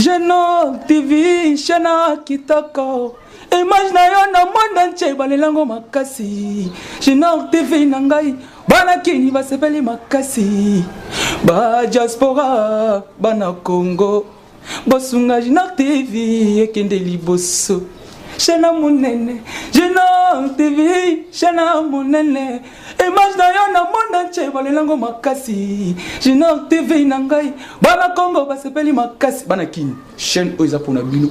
Genor TV, Shana Kitoko. Image na yo na monde entier balelango makasi. Genor TV nangai bana kini basepeli makasi. Ba diaspora bana Congo. Bosunga Genor TV ekende liboso. Shana munene, Genor TV, Shana munene. Image na yo na monde entier balelango makasi. Genor TV nangai bana Congo basepeli makasi. Bana kini chaîne oiza pona bino.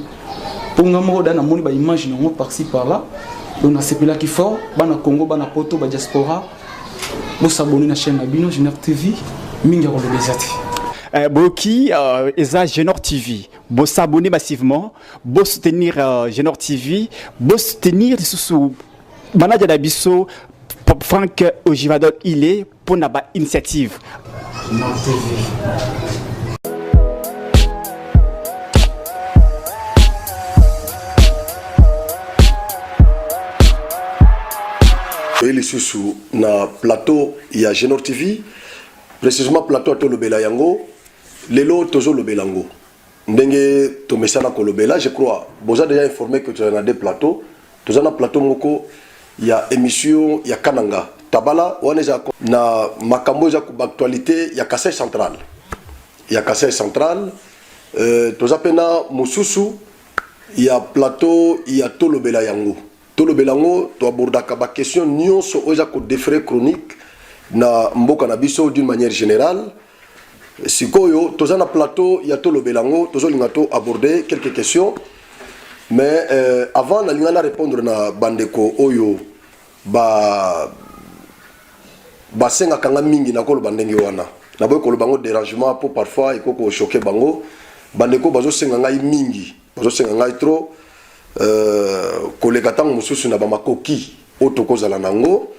Pour nga moko dana moni ba image nango par-ci par-là. Donc na sepela ki fort bana Congo bana poto ba diaspora. Bo s'abonner na chaîne na bino Genor TV mingi ko lobezati. Boki eza Genor TV. Bo s'abonner massivement, bo soutenir Genor TV, bo soutenir sous manager d'Abisso Franck Ojivadol il est pour na ba initiative Genor TV. Les sous na plateau il y a Genor TV précisément plateau to lobela yango lelo tozo lobela yango ndenge to mesana ko lobela je crois vous avez déjà informé que tu as des plateaux tu as un plateau moko il y a émission il y a kananga tabala waneza na makambo za ku actualité il y a Kasai central to za pena mususu il y a plateau il y a to lobela yango tout le belango to abordaka ba question nyonso oza ko défrais chronique na mboka na biso d'une manière générale sikoyo toza na plateau ya to le belango tozo linga to aborder quelques questions mais avant na linga na répondre na bandeko oyo ba senga kanga mingi na ko lo bandenge wana na boy ko lo bango dérangement pour parfois iko ko choquer bango bandeko bazo senga ngai mingi bazo senga ngai trop kolega tango mususu na bamakoki otokozala nango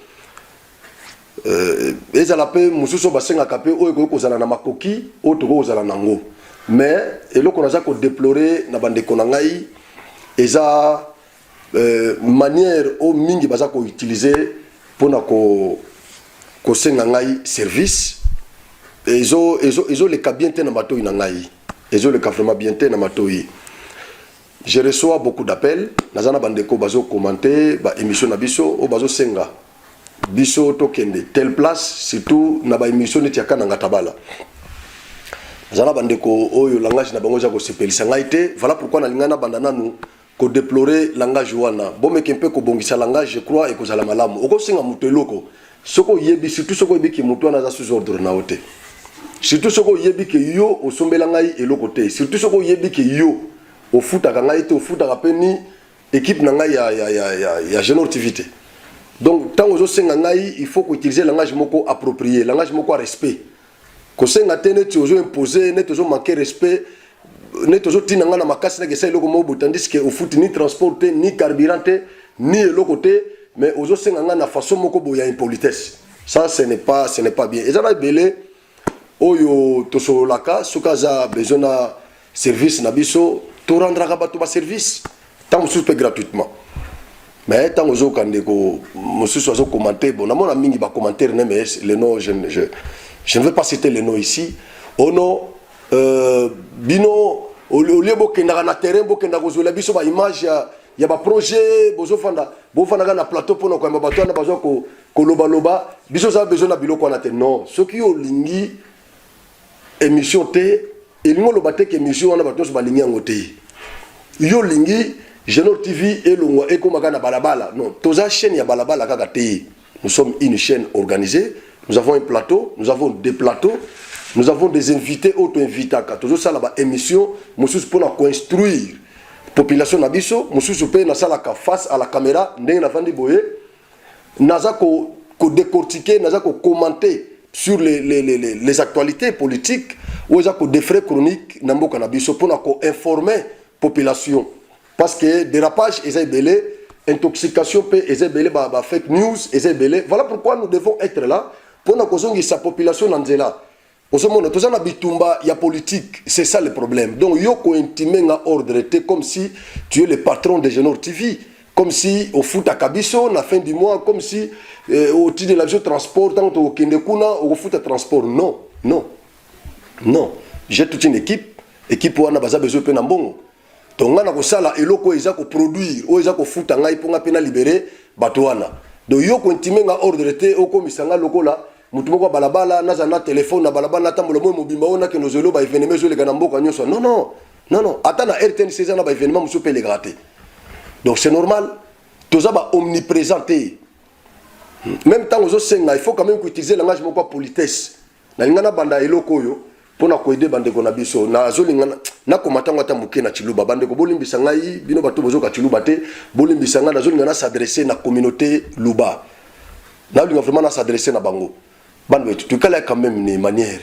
ezala pe mususu basengaka pe oyo kozala na makoki otokozala nango mais eloko naza ko déplorer na bandeko na ngai eza manière o mingi baza ko utiliser pona ko senga ngai service ezo le ka bien te na matoi na ngai ezo le ka vraiment bien te na matoi. Je reçois beaucoup d'appels. Nazana bandeko bazo commenter ba émission na biso o bazo senga. Biso to kende telle place surtout na ba émission neti akana ngatabala. Nazana bandeko oyo langage na bango za ko sepelisa ngaite. Voilà pourquoi na lingana bandana nous ko déplorer langage wana. Bon mais kempe ko bongisa langage je crois et ko zala malamu. Oko senga muteloko. Soko yebi surtout soko yebi ki mutu na za sous ordre na ote. Surtout soko yebi ke yo o sombela ngai eloko te. Surtout soko yebi ke yo au foot à Gangaïté, au foot à Rapeni, équipe Nangaï à génortivité. Donc, tant aux autres il faut utiliser le langage moko approprié, le langage moko respect. Quand on a imposé, on a manqué respect, on a tinanga na makasi na kesa iloko mo tandis que au foot ni transporté, ni carburante, ni le côté, mais aux autres na façon moko boya impolitesse. Ça ce n'est pas bien. Et ça va belé oyo tosolaka, sokaza besoin na service na biso to rendre à service tant que gratuitement mais tant que kandeko monsieur soit commenter bon na mingi ba commentaire mais les noms je ne veux pas citer les noms ici oh non bino au lieu bokenda na terrain bokenda ko zola biso ba image ya ba projet bozo fanda na plateau pour ko ba bato na bazo ko loba biso ça besoin na biloko na te non ce qui au lingi émission te et nous le batte que émission on a bato so ba lingi ngote yo lingi Genor TV et longwa eko magana balabala non toza chaîne ya balabala kaka te nous sommes une chaîne organisée nous avons un plateau nous avons des plateaux nous avons des invités auto-invités tozo sala ba émission mususu pour construire population na biso mususu pe na sala ka face à la caméra ndenge na vandi boye naza ko décortiquer naza ko commenter sur les actualités politiques ou za ko des frais chroniques na mboka na biso pour ko informer population parce que dérapage est belé intoxication est belé ba fake news est belé voilà pourquoi nous devons être là pour na kozongi sa population nanzela osomono tozana bitumba ya politique c'est ça le problème donc yoko intimer nga ordre te comme si tu es le patron de Genor TV comme si au foot à Kabiso la fin du mois comme si au titre de l'avion transport tant au Kendekuna au foot à transport non j'ai toute une équipe équipe wana baza besoin pe na mbongo donc nga na kosala eloko eza ko produire o eza ko futa ngai po nga pe na libérer bato wana donc yo ko intime nga ordre te okomisa nga lokola mutu moko balabala naza na téléphone na balabala na tambola mo mobimba ona ke nozelo ba événement zo le kana mboka nyonso non ata na RTNC za na ba événement musu pe le gratter donc c'est normal toza ba omniprésenter même temps aux senga il faut quand même utiliser le langage moko politesse na lingana banda eloko yo pona ko aider bande ko na biso na zo lingana na ko matanga ta muke na chiluba bande ko bolimbisa ngai bino bato bozo ka chiluba te bolimbisa nga na zo lingana s'adresser na communauté luba na linga vraiment na s'adresser na bango bande tu kala quand même une manière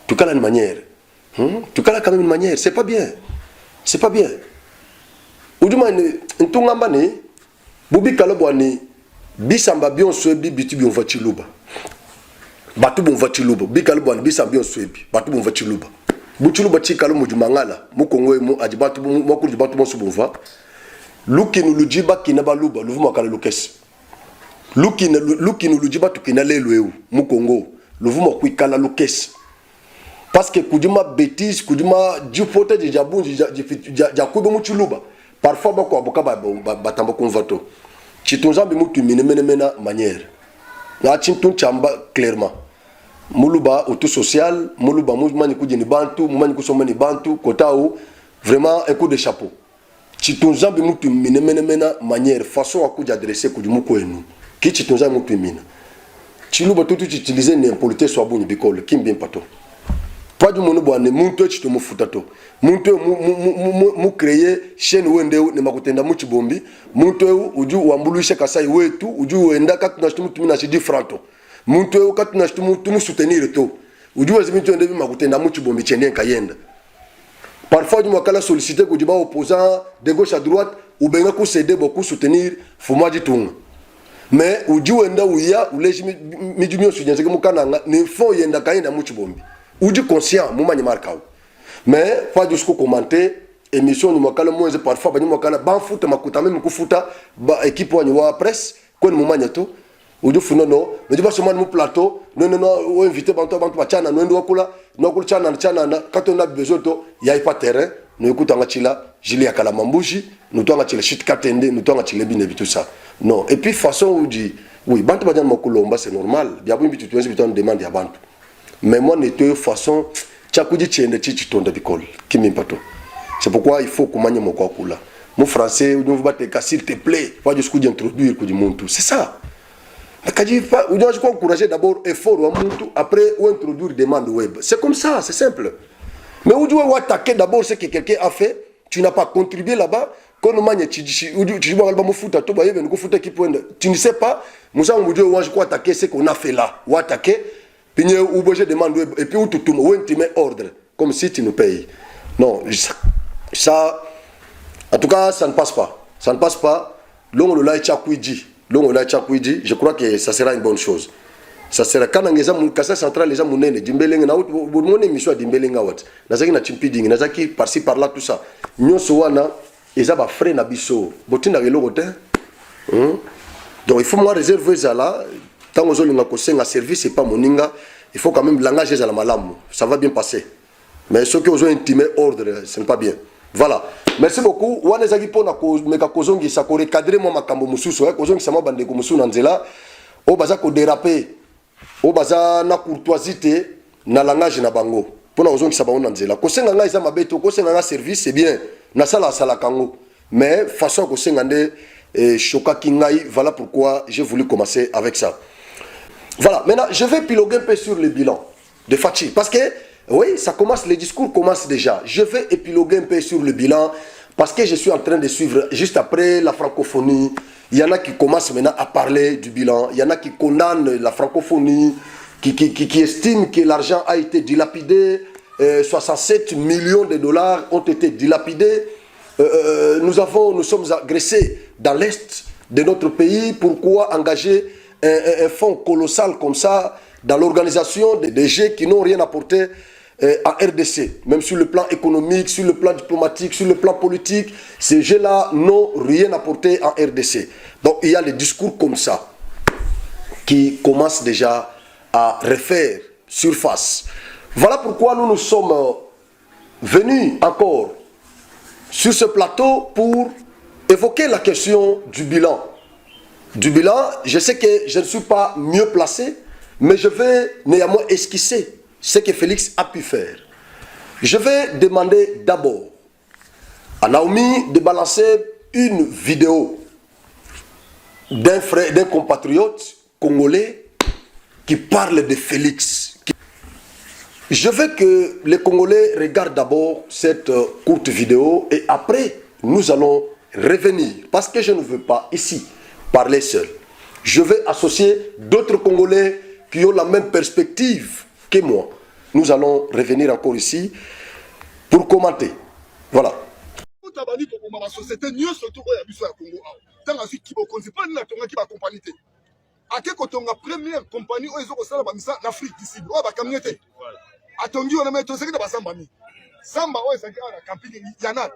tu kala une manière tu kala quand même une manière c'est pas bien uduma ni ntungamba ni bubi kala bwani bisamba bion swebi bitubi on va chiluba batu bon va chiluba bikala bwani bisamba bion swebi batu bon va chiluba buchiluba chikalo mujumangala mukongo mu adibatu mokuru dibatu mosubunva lukinu lujiba kinaba luba luvuma kala lukesi lukinu lujiba tukina lelweu mukongo luvuma kwikala lukesi parce que kudima bêtise kudima jipote de jabunji jakubo muchiluba parfois bako aboka batamba konvato chitonzambi mutu mena manière na chintun chamba clairement muluba auto social muluba mumani kujini bantu mumani kusomani bantu kotao vraiment un coup de chapeau chitonzambi mutu mena manière façon à kuja adresser kudimu kwenu ki chitonzambi mutu mina chiluba tout utiliser n'importe soit boni bikole kimbien pato pas du monde boane muntu chito mufutato muntu mu créer chaîne wende ne makutenda mu chibombi muntu uju wambuluisha kasai wetu uju wenda katuna chitu mtu mina chidi franto muntu katuna chitu mtu soutenir to uju wazimi tu ende makutenda mu chibombi chende kayenda parfois du makala solliciter ko diba opposant de gauche à droite ou benga ko céder beaucoup soutenir fuma ditunga mais uju wenda uya uleji midumio sujenze ke mukananga ne fo yenda kayenda mu chibombi ou du conscient mouma ni markao mais pas jusqu'au commenter émission ni makala moins parfois ba ni makala ban foot makuta même ku futa ba équipe wa ni wa presse ko ni mouma nyato ou du funo no mais du ba soma ni plateau non o invité bantu bachana no ndo kula no kula chana na quand on a besoin to y a pas terrain no écoute nga chila jili ya kala mambuji no to nga chila shit katende no to nga chila binebi tout ça non et puis façon où dit oui bantu ba jana makulomba c'est normal bien bu bitu tu demande ya bantu mais moi de façon tchakudi tiende chichitonda bikol kimimpato c'est pourquoi il faut kumanya moko kula mon français on va te s'il te plaît pas jusqu'au d'introduire ku di muntu c'est ça akaji pas on doit encourager d'abord effort wa muntu après ou introduire demande web c'est comme ça c'est simple mais où doit attaquer d'abord ce que quelqu'un a fait tu n'as pas contribué là-bas quand on manya chichi tu vas ba mufuta to ba yebe ko futa ki point tu ne sais pas musa on doit ou je crois attaquer ce qu'on a fait là ou attaquer puis ou boje demande et puis où tout ou tu mets ordre comme si tu nous payes non ça en tout cas ça ne passe pas longo le la chakuiji je crois que ça sera une bonne chose ça sera quand ngeza mu kasa central les gens munene dimbelenge na mon émission dimbelenga wat nazaki na chimpiding nazaki par-ci par-là tout ça nyonso wana eza ba frais na biso botinda keloko te donc il faut moi réserver ça là. Tant que vous avez un service, c'est pas moninga. Il faut quand même langager la malamu. Ça va bien passer. Mais ceux qui ont intimé ordre, ce n'est pas bien. Voilà. Merci beaucoup. Wana zaki pona ko meka kozongi sa ko recadrer moi makambo mususu kozongi sama bande ko musu na nzela o baza ko déraper o baza na courtoisité na langage na bango pona kozongi sa bango na nzela ko senga ngai za mabeto ko senga service c'est bien na sala kango mais façon ko senga nde choka kingai voilà pourquoi j'ai voulu commencer avec ça. Voilà, maintenant je vais piloguer un peu sur le bilan de Fachi. Parce que, oui, ça commence, les discours commencent déjà. Je vais épiloguer un peu sur le bilan parce que je suis en train de suivre, juste après la francophonie, il y en a qui commencent maintenant à parler du bilan. Il y en a qui condamnent la francophonie, qui estiment que l'argent a été dilapidé. 67 millions de dollars ont été dilapidés. Nous sommes agressés dans l'Est de notre pays. Pourquoi engager un fonds colossal comme ça dans l'organisation des jeux qui n'ont rien apporté en RDC, même sur le plan économique, sur le plan diplomatique, sur le plan politique, ces jeux-là n'ont rien apporté en RDC. Donc il y a des discours comme ça qui commencent déjà à refaire surface. Voilà pourquoi nous nous sommes venu encore sur ce plateau pour évoquer la question du bilan. Du bilan, je sais que je ne suis pas mieux placé, mais je vais néanmoins esquisser ce que Félix a pu faire. Je vais demander d'abord à Naomi de balancer une vidéo d'un frère, d'un compatriote congolais qui parle de Félix. Je veux que les Congolais regardent d'abord cette courte vidéo et après, nous allons revenir. Parce que je ne veux pas ici parler seul. Je vais associer d'autres Congolais qui ont la même perspective que moi. Nous allons revenir encore ici pour commenter. Voilà. Ake kotonga première compagnie oyo ezokosala bamisa na Afrique du Sud oyo bakamine te atongi wana me tozaki na basamba mi samba oyo ezalaki awa na camping yana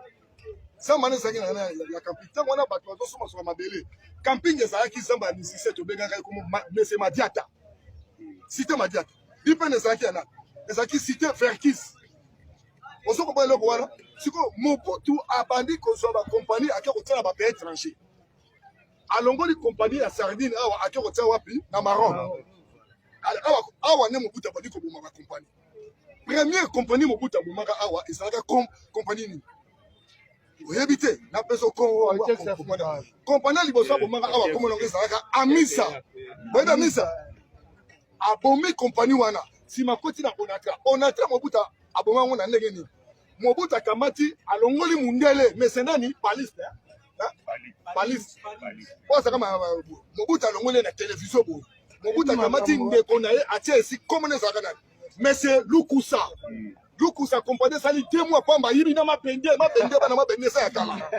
samba wana ezalaki na ya camping ntango wana bato bazosomasoka mabele camping ezalaki samba ya misise tobengaka ye komo mese madiata cité madiata bipene ezalaki yana ezalaki cité verkis ozokobona eloko wana sikoyo Mobutu abandi kozwa bacompagnie ake kotiala bapays étranger alongoli compagnie ya sardine awa ake kotia wapi na Maroc awa ne Mobutu abandi koboma bacompagnie première compagnie Mobutu abomaka awa ezalaka compagnie nini oyebi te na peso compagnie liboso abomaka awa komonango ezalaka amisa boyeba misa abomi compagnie wana nsima koti na onatra Mobutu aboma ngo na ndenge nini Mobutu akamati alongoli mundele mesendani paliste Palis. Mobutu alongoli na télévision bo. Mobutu akamati ndeko na ye atia esi komone zakana. Mais c'est Lukusa. Lukusa compagnie sali 2 mois pamba yibi na mapende bana mapende sa yakala.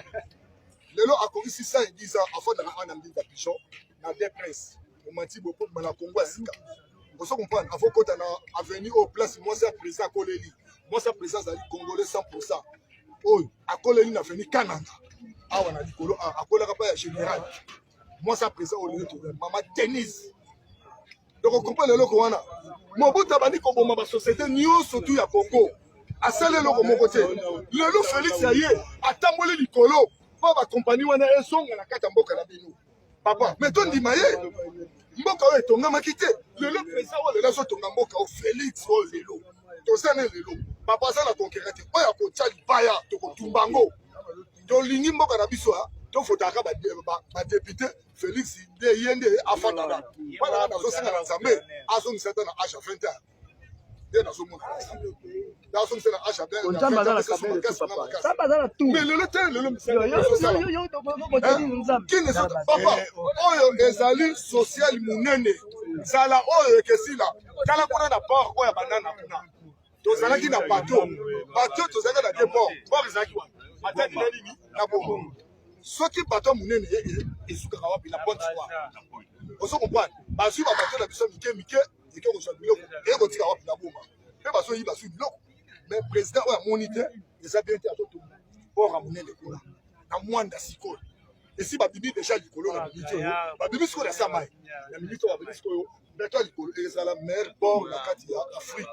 Lelo akorisi 110 ans afin de rendre un de pichon na des princes. Au mati beaucoup na Congo asika. Vous comprenez avant kota na avenue au place moi c'est président Koleli. Moi c'est président zali congolais 100%. Oh, à Koleli na avenue Kananga. Awa na likolo akola ka pa ya général moi ça présent au lieu de mama tennis donc on comprend le loko wana Mobutu abandi ko boma ba société nyonso tu ya Congo asale loko moko te lelo Félix aye atamboli likolo pa ba compagnie wana esonga na kata mboka na bino papa mais to ndima ye mboka oyo etonga makite lelo président oyo lelo so tonga mboka o Félix oyo lelo to sana lelo papa ça la conquérante oyo ko tchali paya to ko tumbango tolingi mboka na biso tofotaka badepute Félix nde ye nde afatana wana nazosenga na nzambe azongisa te na age ya 20 ans nde nazomona azongisa na age ya mais lelo te lelo papa oyo ezali social munene zala oyo ekesila tala kuna na port oyo ya banana kuna tozalaki na bateau tozalaki na te port ezalaki wana matadi na nini na bongo soki bateau munene esukaka wapi na Pointe Noire ozo comprendre bazwi ba bateau na biso mike eke kozwa biloko ekotika wapi na bomba mpe bazoyi bazwi biloko mais président oyo amoni te eza bien te azotonga port ya munene kuna na mwanda sikoyo esi babibi deja likolo na mimiti oyo babibi sikoyo na samai na mimiti oyo babibi sikoyo bateau likolo ezala meilleur port na kati ya Afrique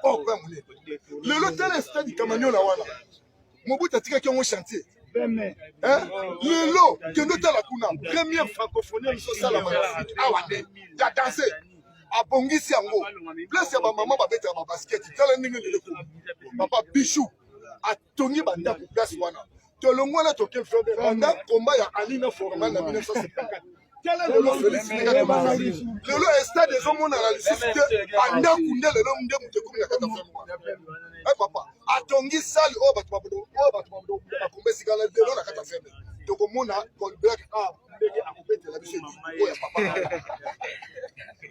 port mpe ya munene lelo tala stade Kamanyola wana Mobutu atikaki yango chantier lelo kendo tala kuna première francophonie esosala awa nde ya danse abongisi yango place ya bamama babetaka babasketi tala ndenge leleko papa Bichou atongi bandako place wana tolongo wana toke banda komba ya Alina Formal na 1954 tala lelo Félix lelo estade ezomona na lisusu te bandako nde lelo nde moto ekomi na kata femme papa atongi sali oyo bato bakomba esika lelo na kata femme tokomona Goldberg ndenge akobetela biso oyo ya papa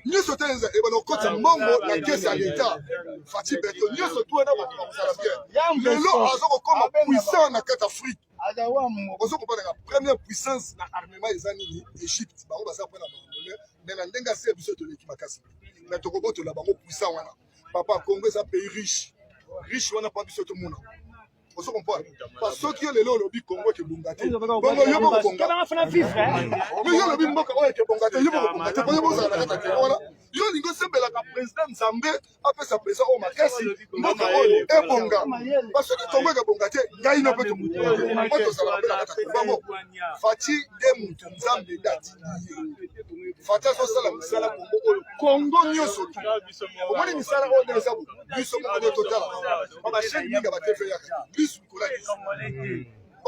nyonso te ebana okota mbongo na kese ya leta Fati Beto nyonso tu wana bato bakosala bien lelo azokokoma puissant na kati Afrique ozokopana na première puissance na armement eza nini Égypte bango baza mpona baandone mais na ndenge asi ya biso toleki makasi mais tokobotola bango puissant wana papa Congo eza pays riche wana mpa biso tomona ozo comprendre parce que lelo olobi Congo ekebonga te bongo yo bokobonga mais yo lobi mboka oyo ekebonga te yo bokobonga te bongo bozala na kata wana yo lingo sembela ka président Nzambe apesa président o makasi mboka oyo ebonga parce que Congo ebonga te ngai no pe to moto sala bela kata bango fati de mutu Nzambe dati fati so sala misala Congo nyoso omoni misala o de sabu biso mo de total ba chaîne ninga ba tefe ya biso kola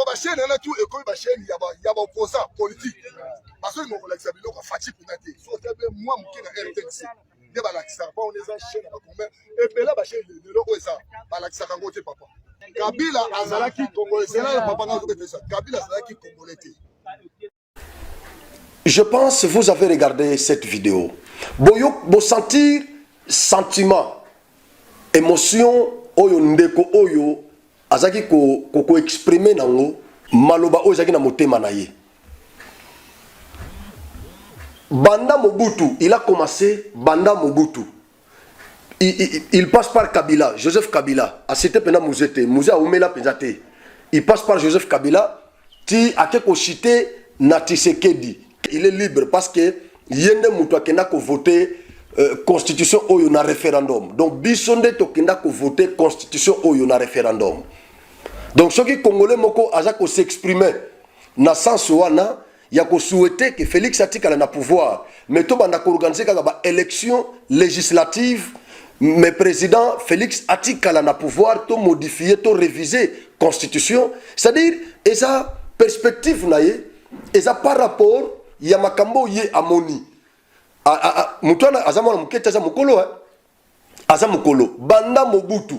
ba chaîne na tout et ko ba chaîne ya ba opposant politique parce que mon collègue Sabilo a fatigué pour nater so te be moi mki na RTX de ba la kisa ba on les chaîne ba combien et puis là ba chaîne de loko ça ba la kisa kango te papa Kabila azalaki congolais c'est là papa na ko ça Kabila azalaki congolais. Je pense que vous avez regardé cette vidéo. Vous sentir sentiment, émotion, oyo ndeko oyo, azaki ko exprimer nango, maloba oyo azaki na motema na ye. Banda Mobutu, il a commencé Banda Mobutu. Il passe par Kabila, Joseph Kabila. A cité pena Mouzete, Mouzé a oumela penzate. Il passe par Joseph Kabila, ti a quelque cité na Tshisekedi. Il est libre parce que yende mutu akenda ko voter constitution oyo na référendum. Donc bisonde to kenda ko voter constitution oyo na référendum. Donc ceux qui congolais moko aza ko s'exprimer na sens wana ya ko souhaiter que Félix atikala na pouvoir mais to banda ko organiser kaka ba élection législative mais président Félix atikala na pouvoir to modifier to réviser constitution, c'est-à-dire esa perspective na ye esa par rapport ya makambo ye amoni mutwana azamona mukete za mukolo aza mukolo Banda Mobutu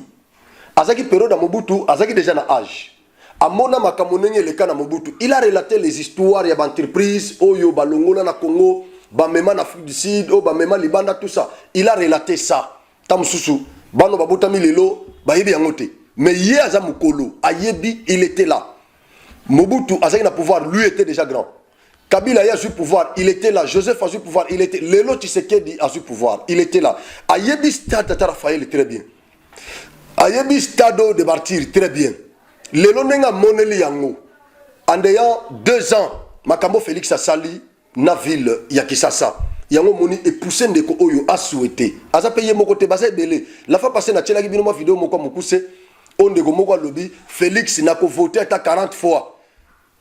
azaki période ya Mobutu azaki déjà na âge amona makambo nenge leka na Mobutu il a relaté les histoires ya entreprises oyo balongola na Congo bamema na Afrique du Sud o bamema Libanda tout ça il a relaté ça tamsusu bano babotami lelo bayebi yango te mais ye aza mukolo ayebi il était là Mobutu azaki na pouvoir lui était déjà grand. Kabila a eu pouvoir, il était là. Joseph a eu pouvoir, il était là. Lelo Tshisekedi a eu pouvoir, il était là. Ayebi Stade Tata Raphaël, très bien. Ayebi Stade de Martyr, très bien. Lelo Nenga Moneli Yango. En ayant 2 ans, Makambo Félix Asali, na ville Yakisasa. Yango Moni est poussé de Oyo a souhaité. Aza payé mon côté basé belé. La fois passée, na tchela qui ma vidéo, mon comme poussé. On de Gomo lobby. Félix n'a qu'au voté à 40 fois.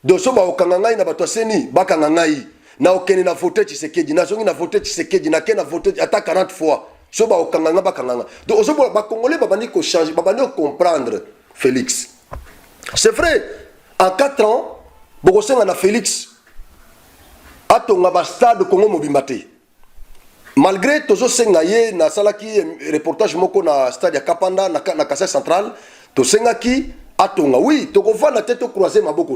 Donc so ba okangangai na bato seni bakangangai na okene na voter Tshisekedi na zongi na voter Tshisekedi na kena voter ata 40 fois so ba okanganga bakanganga donc ozo ba congolais babani ko changer babani ko comprendre Félix c'est vrai en 4 ans boko senga na Félix atonga ba stade Congo mobimate malgré tozo senga ye na salaki reportage moko na stade ya Kapanda na Kasai Central to senga ki atonga oui to ko vana tete croiser maboko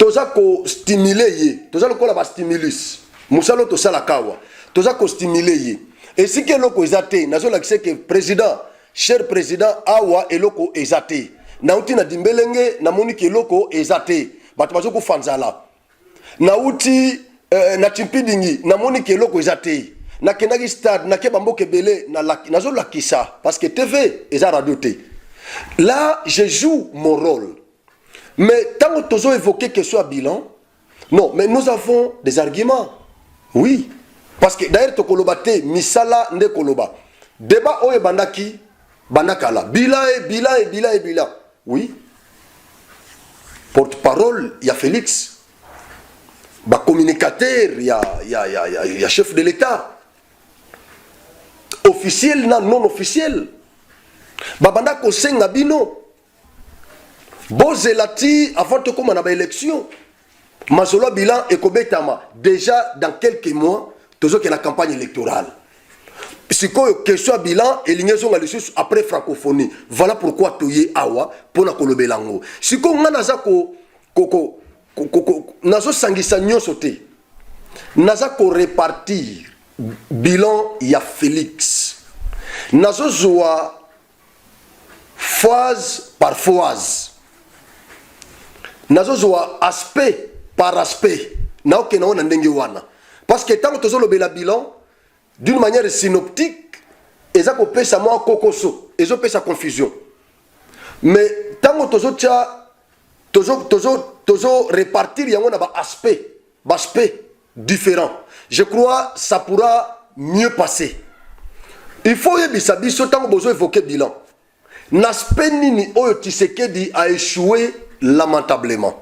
toza ko stimuler ye toza lokola ba stimulus musalo to sala kawa toza ko stimuler ye et si que loko ezate nazo la que président cher président awa eloko ezate na uti na dimbelenge na moni ke loko ezate bato bazo ko fanzala na uti na timpidingi na moni ke loko ezate na kendaki stade na ke bamboke belé na nazo la kisa parce que TV eza radio te là je joue mon rôle. Mais tant que tu as évoqué que ce soit bilan, non, mais nous avons des arguments. Oui. Parce que d'ailleurs, tu as misala nde koloba. Débat oye bandaki, bandakala. Bila. Oui. Porte-parole, il y a Félix. Communicateur, il y a chef de l'État. Officiel, non officiel. Bandako senga bino. Bozelati avant de commencer à l'élection. Mazolo bilan et Kobetama. Déjà dans quelques mois, toujours que la campagne électorale. Si que soit bilan et l'ignaison après francophonie. Voilà pourquoi Toye Awa pour la Kolobelango. Si qu'on a nazako nazo sangisa nyosote. Nazako répartir bilan ya Félix. Nazo zoa phase par phase. Nazozoa aspect par aspect. Na okena wana ndenge wana. Parce que tant que tozo lobela bilan d'une manière synoptique, eza ko pesa mo kokoso, ezo pesa confusion. Mais tant que tozo répartir yango na ba aspect différent. Je crois ça pourra mieux passer. Il faut yebisa biso tango bozo évoquer bilan. N'aspect nini oyo Tshisekedi a échoué lamentablement.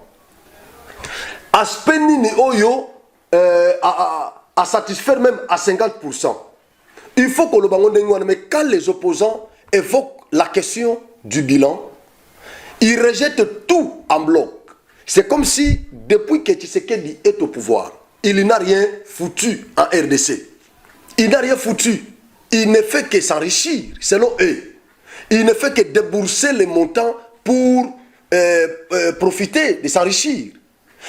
Aspect nini oyo à satisfaire même à 50%. Il faut que le bango ndengwana, mais quand les opposants évoquent la question du bilan, ils rejettent tout en bloc. C'est comme si, depuis que Tshisekedi est au pouvoir, il n'a rien foutu en RDC. Il n'a rien foutu. Il ne fait que s'enrichir, selon eux. Il ne fait que débourser les montants pour profiter de s'enrichir.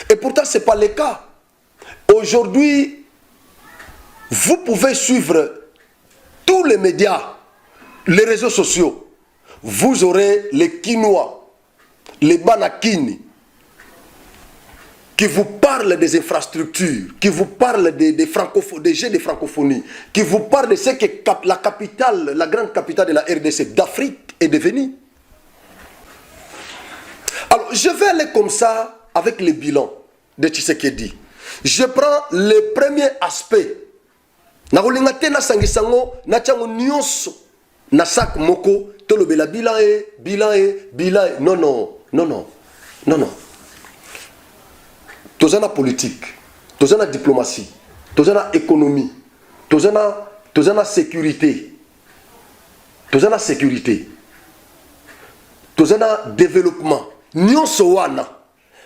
Et pourtant, ce n'est pas le cas. Aujourd'hui, vous pouvez suivre tous les médias, les réseaux sociaux. Vous aurez les Kinois, les Banakini, qui vous parlent des infrastructures, qui vous parlent des jeux de francophonie, qui vous parlent de ce que la capitale, la grande capitale de la RDC, d'Afrique, est devenue. Alors, je vais aller comme ça avec le bilan de Tshisekedi. Je prends le premier aspect. Na rolinga te na sangisango na chango nyonso na sak moko to le bela bilan non non non non non non. Tozana politique, tozana diplomatie, tozana économie, tozana sécurité, tozana développement. Nyonso wana.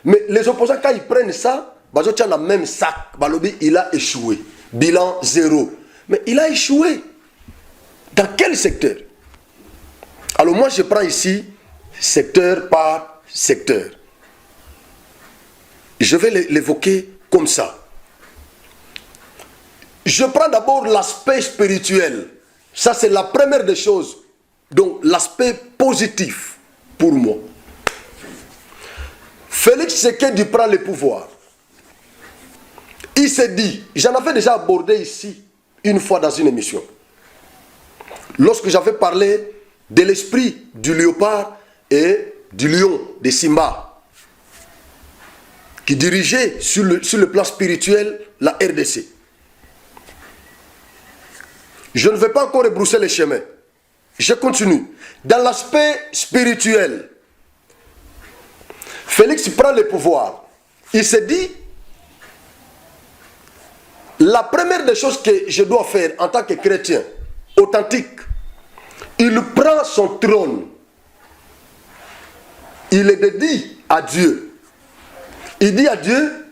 Mais les opposants quand ils prennent ça, bazo tient la même sac, balobi il a échoué. Bilan 0. Mais il a échoué. Dans quel secteur? Alors moi je prends ici secteur par secteur. Je vais l'évoquer comme ça. Je prends d'abord l'aspect spirituel. Ça c'est la première des choses. Donc l'aspect positif pour moi. Félix Tshisekedi prend le pouvoir. Il s'est dit, j'en avais déjà abordé ici une fois dans une émission. Lorsque j'avais parlé de l'esprit du léopard et du lion, de Simba, qui dirigeait sur le plan spirituel la RDC. Je ne vais pas encore rebrousser les chemins. Je continue. Dans l'aspect spirituel, Félix prend le pouvoir. Il s'est dit, la première des choses que je dois faire en tant que chrétien authentique, il prend son trône. Il le dédie à Dieu. Il dit à Dieu,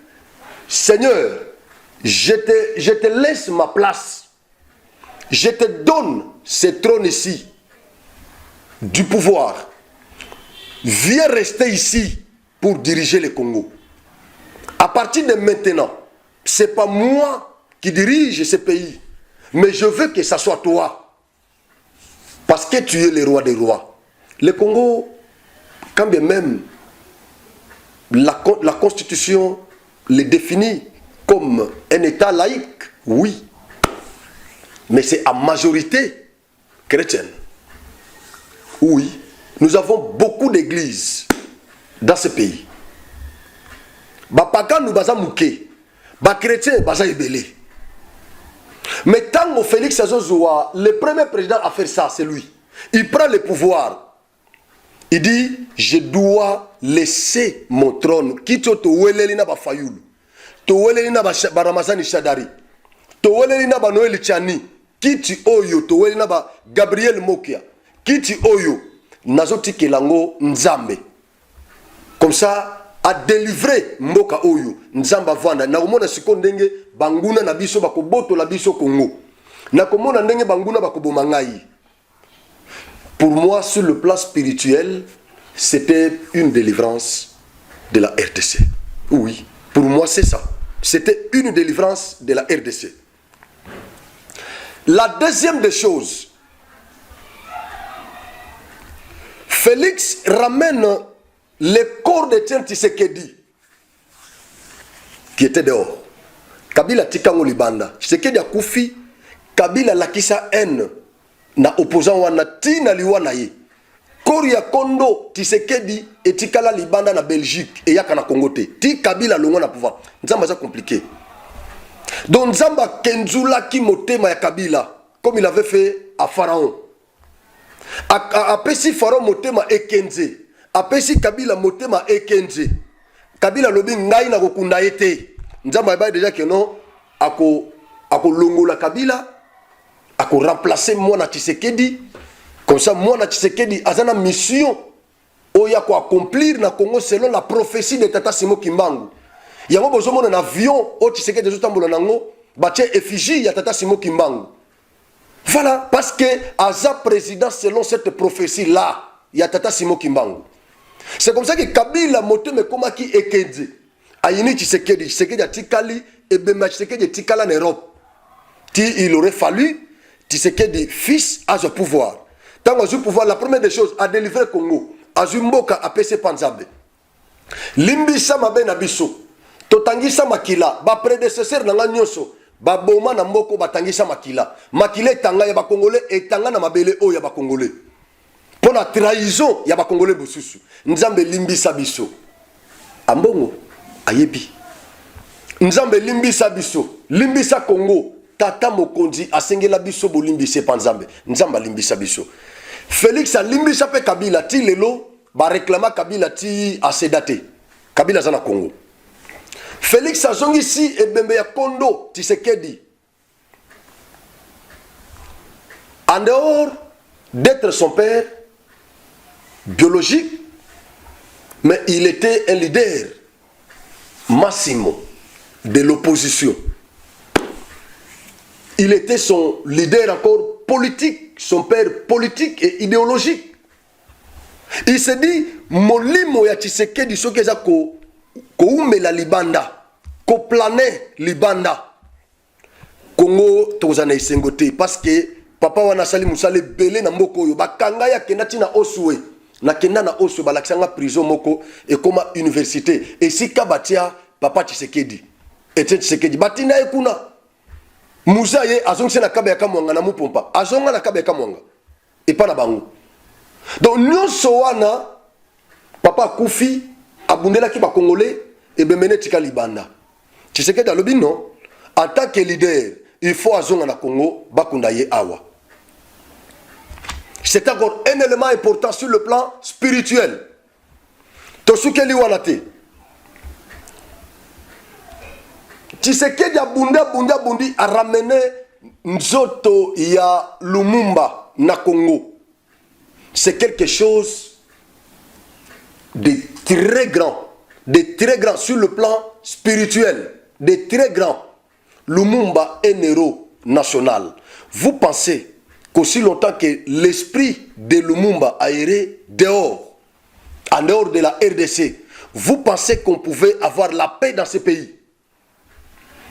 Seigneur, je te laisse ma place. Je te donne ce trône ici, du pouvoir. Viens rester ici pour diriger le Congo. À partir de maintenant, ce n'est pas moi qui dirige ce pays, mais je veux que ça soit toi. Parce que tu es le roi des rois. Le Congo, quand bien même la Constitution le définit comme un État laïque, oui. Mais c'est à majorité chrétienne. Oui, nous avons beaucoup d'églises dans ce pays. Bapaka nous bazamouké, ba chrétien baza ebélé. Mais tant que Félix Azozoua, le premier président à faire ça, c'est lui. Il prend le pouvoir. Il dit, je dois laisser mon trône. Kito to weleli na ba Fayulu, to weleli na ba Ramazani Shadari, to weleli na ba Noël Tchani, kiti oyo to weleli na ba Gabriel Mokia, kiti oyo nazoti kelango Nzambe. Comme ça, a délivré mboka oyo Nzamba vanda na komona siko ndenge banguna na biso bakoboto la biso Congo na komona ndenge banguna bakoboma ngai. Pour moi, sur le plan spirituel, c'était une délivrance de la RDC. Oui, pour moi c'est ça. C'était une délivrance de la RDC. La deuxième des choses, Félix ramène le corps de Tshisekedi qui était dehors. Kabila tikango libanda. Tshisekedi a koufi, Kabila lakisa haine na opposant wana tina liwana ye. Koria Kondo Tshisekedi etikala libanda na Belgique et yaka na Congo te. Ti Kabila longo na pouvoir. Nzamba za compliqué. Donc Nzamba kenzula ki motema ya Kabila comme il avait fait à Pharaon. Apesi Pharaon motema ekenze. Apesi Kabila motema ekenze. Kabila lobi ngai na kokunda ete. Nzamba ba déjà que non ako longola Kabila, ako remplacer Mwana Tshisekedi. Comme ça Mwana Tshisekedi azana mission oya ko accomplir na Congo selon la prophétie de Tata Simon Kimbangu. Yango bozomona na avion o Tshisekedi zotambola nango batie effigie ya Tata Simon Kimbangu. Voilà, parce que Aza président selon cette prophétie-là, il y a Tata Simon Kimbangu. C'est comme ça que Kabila moteme komaki ekenze. Ayini Tshisekedi a tikali et Bemba Tshisekedi tikala en Europe. Il aurait fallu Tshisekedi fils à ce pouvoir. Tant que ce pouvoir, la première des choses, a délivré Congo. Azumboka a PC Panzabe. Limbisa mabe na biso. Totangisa makila. Ba prédécesseur na nyoso. Ba boma na mboko batangisa makila. Makila etanga ya ba Congolais etanga na mabele o ya ba Congolais. Pour la trahison ya ba Congolais bosusu. Nzambe limbisa biso. Ambongo ayebi. Nzambe limbisa biso. Limbisa Congo. Tata Mokonzi asengela biso bolimbise Panzambe. Nzamba limbisa biso. Félix a limbisa pe Kabila ti lelo ba réclama Kabila ti asedate. Kabila zana Congo. Félix a zongi si ebembe ya Kondo Tshisekedi. En dehors d'être son père biologique, mais il était un leader massimo de l'opposition. Il était son leader encore politique, son père politique et idéologique. Il s'est dit, molimo ya Tshisekedi soki eza ko umela libanda, ko planer libanda. Congo tozana isengote parce que papa wana sali musale belé na mboko yo bakanga ya kenda tina osue na kenda na osue balakisanga prison moko et comme université et si kabatia papa Tshisekedi et Tshisekedi batina ekuna Musa ye azongise na kabe ya kamwanga na mupompa azonga na kabe ya kamwanga et pas na bango. Donc nyonso wana papa kufi abundela ki ba Congolais et bemene tika libanda. Tshisekedi alobi non, en tant que leader il faut azonga na Congo bakunda ye awa. C'est encore un élément important sur le plan spirituel. Tosukeli wana te. Tshisekedi a bundi a ramené nzoto ya Lumumba na Congo. C'est quelque chose de très grand sur le plan spirituel, de très grand. Lumumba est un héros national. Vous pensez qu'aussi longtemps que l'esprit de Lumumba a erré dehors, en dehors de la RDC, vous pensez qu'on pouvait avoir la paix dans ce pays?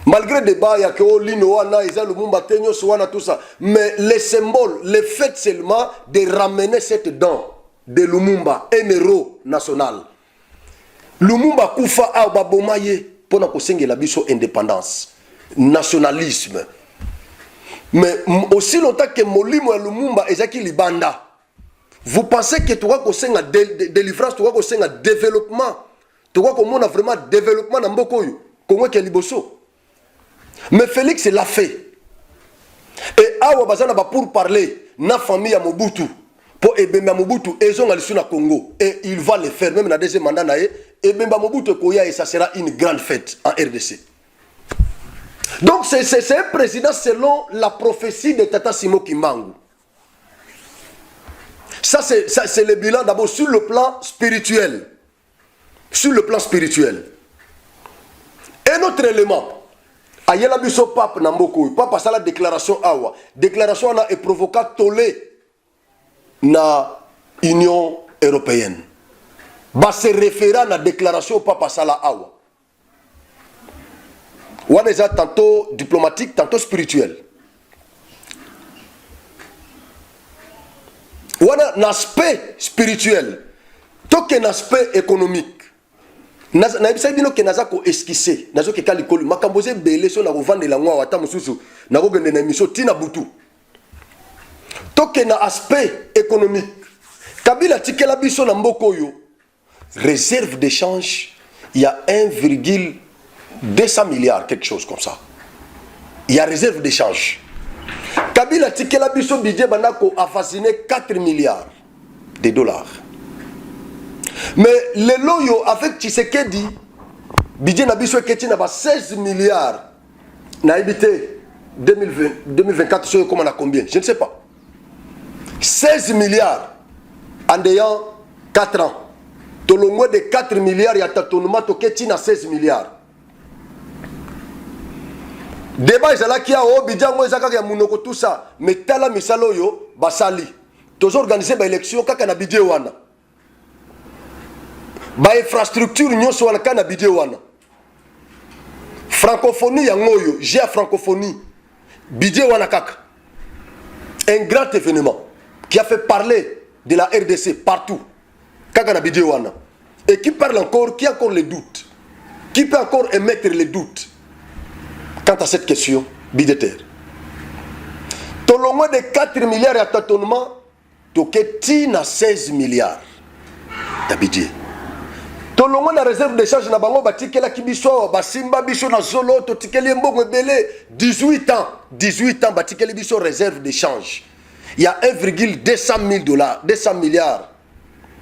Malgré le débat, il y a que Linoana, Isa Lumumba, Tenyo, Soana, tout ça. Mais les symboles, le fait seulement de ramener cette dent de Lumumba, un héros national. Lumumba Koufa a Babomaye pour nous la biso indépendance, nationalisme. Mais aussi longtemps que Molimo et Lumumba ezaki libanda, vous pensez que tu vas conseiller la délivrance, tu vas conseiller le développement, tu vas comment on a vraiment développement dans beaucoup Congo qui est liboso. Mais Félix l'a fait. Et awa bazana ba pour parler na famille à Mobutu pour ebemba Mobutu ezong alisu na Congo et il va le faire même na deuxième mandat na ebemba Mobutu koya et ça sera une grande fête en RDC. Donc c'est un président selon la prophétie de Tata Simon Kimbangu. Ça c'est le bilan d'abord sur le plan spirituel. Sur le plan spirituel. Un autre élément. Ayela biso pape Namboko, papa ça la déclaration awa. Déclaration na est provoqué tolé na Union européenne. Ba se référer à la déclaration papa sala awa. Wana eza tantôt diplomatique, tantôt spirituel. Wana un aspect spirituel, tant qu'un aspect économique. Na ebisa bino ke naza ko esquisser, nazo ke kalikoli makamboze belé so na kovande la ngwa wata mususu na ko gende na mission tina butu. Tant qu'un aspect économique. Kabila tikela biso na mboko yo. Réserve d'échange, il y a 1,200 milliards, quelque chose comme ça. Il y a réserve d'échange. Kabila tikela biso budget bandako a fasciné 4 milliards de dollars. Mais le loyo avec Tshisekedi, budget na biso eketi na ba 16 milliards. Na habité 2024, c'est comment on a combien? Je ne sais pas. 16 milliards en ayant 4 ans. Tolongwe de 4 milliards, il y a tatonement toketi na 16 milliards. Débat ezala qui a obidjango ezaka ya munoko tout ça, mais tala misalo yo basali. Tozo organiser ba élection kaka na budget wana. Ba infrastructure nyonso wana kana budget wana. Francophonie ya ngoyo, j'ai à francophonie. Budget wana kaka. Un grand événement qui a fait parler de la RDC partout. Kaka na budget wana. Et qui parle encore, qui a encore les doutes. Qui peut encore émettre les doutes quant à cette question budgétaire. Tolongwe de 4 milliards à tâtonnement, toketi na 16 milliards de budget. Tolongwe na réserve de change na bango batikela kibiso, basimba biso na zolo, totikeli mbongo belé 18 ans batikeli biso réserve de change. Il y a 1,200 milliards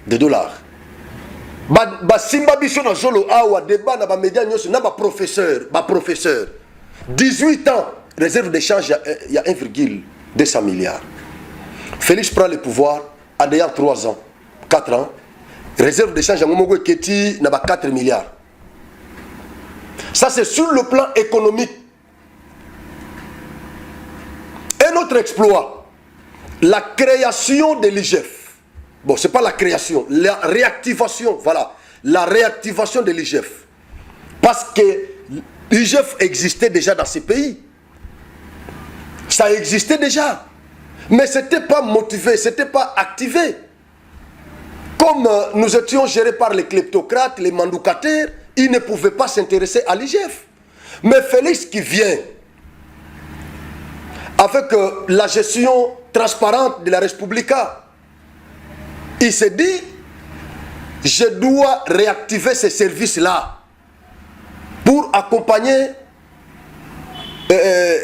de dollars. Basimba biso na zolo awa débat na ba média nyoso na ba professeur. 18 ans, réserve d'échange, il y a 1,200 milliards. Félix prend le pouvoir en ayant 3 ans, 4 ans. Réserve d'échange, il y a 4 milliards. Ça, c'est sur le plan économique. Un autre exploit, la création de l'IGF. Bon, ce n'est pas la création, la réactivation, voilà. La réactivation de l'IGF. Parce que l'IGF existait déjà dans ces pays. Ça existait déjà. Mais ce n'était pas motivé, ce n'était pas activé. Comme nous étions gérés par les kleptocrates, les mandoucataires, ils ne pouvaient pas s'intéresser à l'IGF. Mais Félix qui vient, avec la gestion transparente de la Respublica, il s'est dit, je dois réactiver ces services-là pour accompagner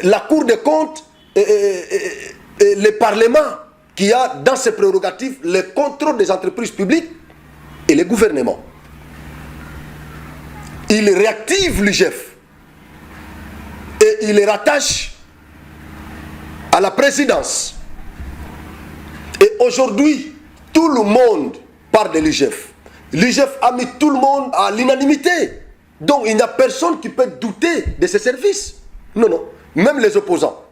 la Cour des comptes et le Parlement qui a dans ses prérogatives le contrôle des entreprises publiques et les gouvernements. Il réactive l'IGF et il les rattache à la présidence. Et aujourd'hui, tout le monde parle de l'IGF. L'IGF a mis tout le monde à l'unanimité. Donc il n'y a personne qui peut douter de ces services. Non, non. Même les opposants.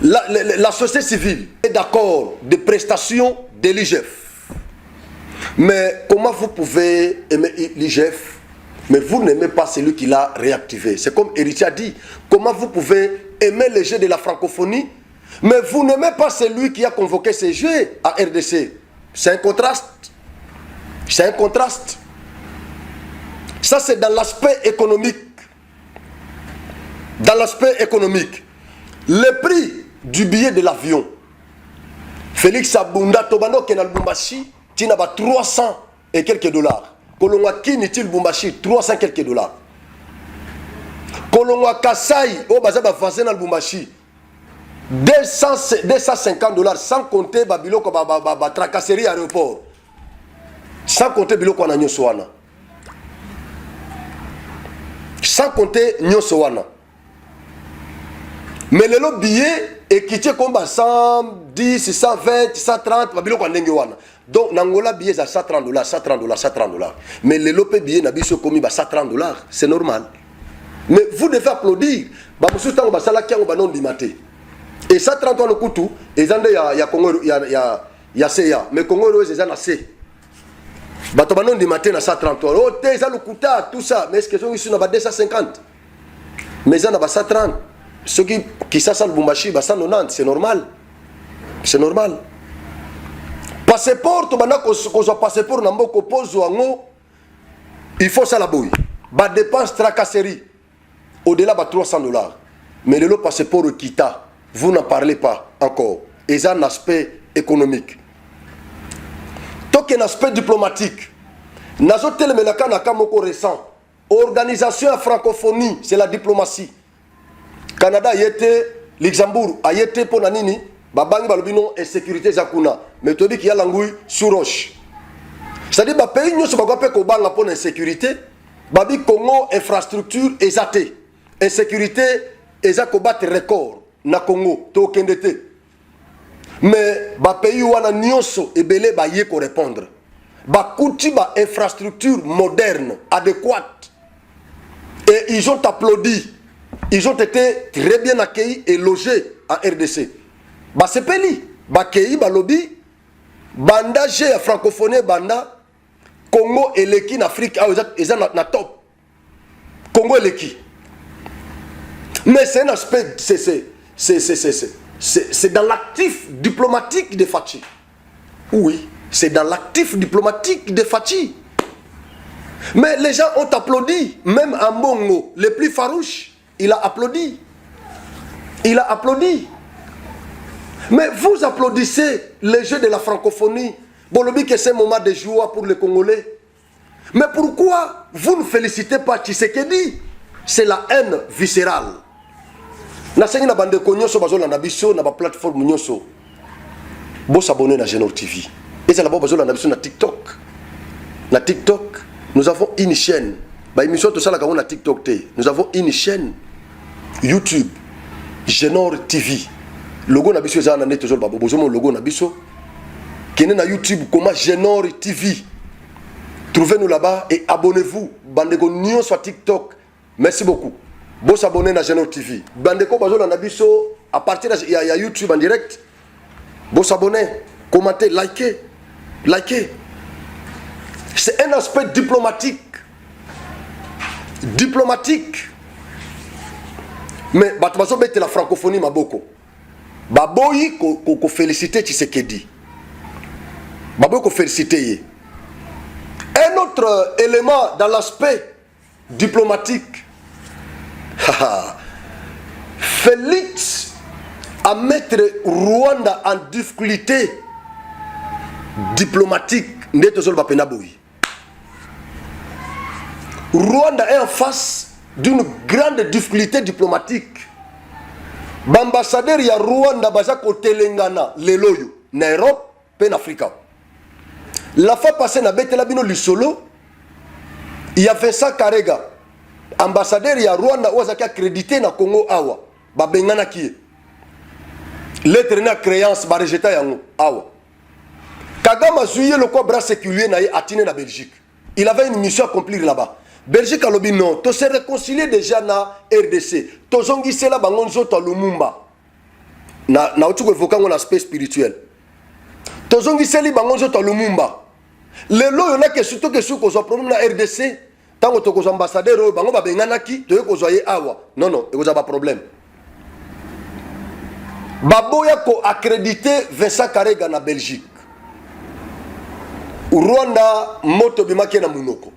La société civile est d'accord des prestations de l'IGF. Mais comment vous pouvez aimer l'IGF, mais vous n'aimez pas celui qui l'a réactivé? C'est comme Héritier a dit. Comment vous pouvez aimer les jeux de la francophonie, mais vous n'aimez pas celui qui a convoqué ces jeux à RDC? C'est un contraste. C'est un contraste. Ça, c'est dans l'aspect économique. Dans l'aspect économique. Le prix du billet de l'avion. Félix Abunda Tobano qui est dans le Bumbashi, tu n'as pas 300 et quelques dollars. Kolongwa Kinitil Bumbashi, 300 et quelques dollars. Kolongwa Kasai, au Bazaba Vazen dans le Bumbashi, 250 dollars, sans compter Babiloko Tracasserie aéroport. Sans compter Biloko Nanyoswana. Sans compter Nyosowana. Mais le billet est quitté comme 110, 120, 130, donc Nangola billet à 130 dollars, 130 dollars, 130 dollars. Mais le lope billet n'a pas commis 130 dollars, c'est normal. Mais vous devez applaudir. Et 130 dollars le couteau, et il y a Congo, il y a CA, mais Congo, il y a C. Batobanon du matin à 130 dollars. Oh, t'es le couteau, tout ça, mais est-ce que sont ici 250? Mais il y a 130. Ceux qui s'assalent le Bumbashi, c'est normal. C'est normal. Passeport, passeport, il faut ça la bouille. Bas dépense tracasserie. Au-delà de 300 dollars. Mais le passeport quitta, vous n'en parlez pas encore. Et ça, un aspect économique. Tant qu'un aspect diplomatique. Nazotel Melaka Nakamoko récent. Organisation à francophonie, c'est la diplomatie. Canada y était Luxembourg ayete pour nanini babangi balobino insécurité zakuna mais tobi ki yala ngui sur roche. C'est-à-dire ba pays nyoso bakope ko banga pour insécurité babi Congo infrastructure ezate insécurité eza ko battre record na Congo to kendete mais ba pays wana nyoso ebele ba ye ko répondre ba kuti ba infrastructure moderne adéquate et ils ont applaudi. Ils ont été très bien accueillis et logés en RDC. Bah c'est peli, bah kei bah lobby, banda j'ai francophonie banda, Congo et l'eki en Afrique, ah ils ont na top. Congo et l'eki. Mais c'est un aspect, c'est dans l'actif diplomatique de Fachi. Oui, c'est dans l'actif diplomatique de Fachi. Mais les gens ont applaudi, même en Bongo, les plus farouches. Il a applaudi. Il a applaudi. Mais vous applaudissez les jeux de la francophonie. Bon, le but que c'est un moment de joie pour les Congolais. Mais pourquoi vous ne félicitez pas Tshisekedi? C'est la haine viscérale. Nasengi na bande konyoso bazola na biso na ba plateforme nyoso. Bo s'abonner na Genor TV. Et c'est là-bas bazola na biso na TikTok. Na TikTok, nous avons une chaîne. Ba émission tout ça la na TikTok té. Nous avons une chaîne YouTube Genor TV. Logo na biso za na net toujours babo bozomo logo na biso. Kene na YouTube comment Genor TV. Trouvez-nous là-bas et abonnez-vous. Bandeko nyon sur TikTok. Merci beaucoup. Bon s'abonner à Genor TV. Bandeko bazola na biso à partir de ya YouTube en direct. Bon s'abonner, commenter, liker. Liker. C'est un aspect diplomatique. Diplomatique. Mais batubazo bete la francophonie maboko. Baboyi ko féliciter Tshisekedi. Baboyi ko féliciter. Un autre élément dans l'aspect diplomatique. Félix à mettre Rwanda en difficulté diplomatique. Rwanda est en face d'une grande difficulté diplomatique. L'ambassadeur ya Rwanda baza ko telengana leloyo na Europe pe na Afrika. La fois passée na betela bino lisolo, il y avait ça Karega. Ambassadeur ya Rwanda ozaki accrédité na Congo awa. Ba bengana ki. Lettre na créance ba rejeter yango awa. Kagame a joué le quoi bras séculier na atine na Belgique. Il avait une mission à accomplir là-bas. Belgique a lobby non, to se réconcilier déjà na RDC. To zongisi la bangonzo to Lumumba. Na otuko évoquer un aspect spirituel. To zongisi li bangonzo to Lumumba. Le lo yona que surtout que sur ko zo problème na RDC, tango to ko ambassadeur bango ba bengana ki to ko zoye awa. Non non, e ko za ba problème. Baboya ko accrédité Vincent Karega na Belgique. Rwanda moto bimaki na munoko.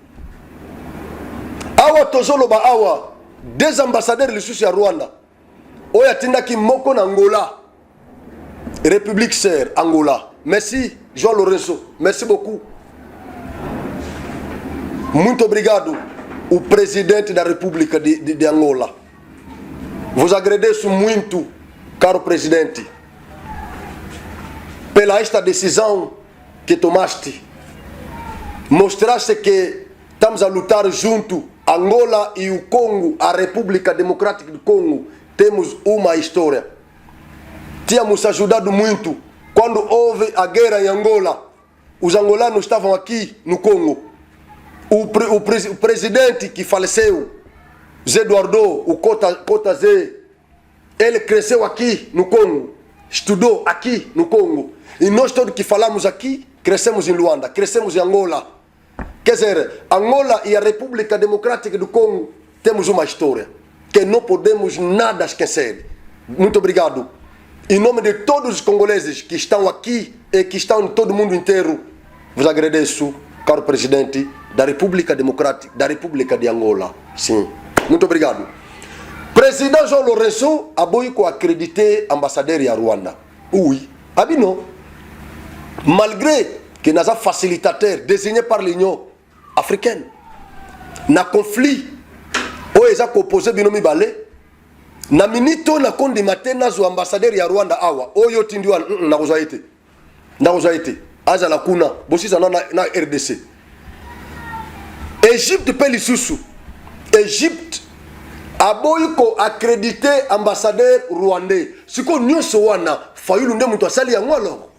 Awa tozoloba awa des ambassadeurs lisusu ya Rwanda. Oya tindaki moko na Angola. République Sœur Angola. Merci João Lourenço. Merci beaucoup. Muito obrigado o presidente da República de Angola. Vos agradeço muito, caro presidente, pela esta decisão que tomaste. Mostraste que estamos a lutar junto, Angola e o Congo, a República Democrática do Congo, temos uma história. Tínhamos ajudado muito quando houve a guerra em Angola. Os angolanos estavam aqui no Congo. O presidente que faleceu, Zé Eduardo, o Kota Zé, ele cresceu aqui no Congo, estudou aqui no Congo. E nós todos que falamos aqui, crescemos em Luanda, crescemos em Angola. Quer dizer, Angola e a República Democrática do Congo temos uma história que não podemos nada esquecer. Muito obrigado. Em nome de todos os congoleses que estão aqui e que estão em todo o mundo inteiro, vos agradeço, caro presidente da República Democrática, da República de Angola. Sim, muito obrigado. Président João Lourenço a boico accrédité ambassadeur à Rwanda. Oui, abino. Malgré que nous avons facilitateur désigné par l'Union africaine, na conflit, où ils ont opposé binomi balé, na minito na konde matin nazo ambassadeur ya Rwanda awa oyo tindiwa na kozaite azala kuna bosisa na RDC Égypte pe lisusu Égypte aboyi ko accrédité ambassadeur rwandais siko nyonso wana Fayulu nde mutu asali yango alors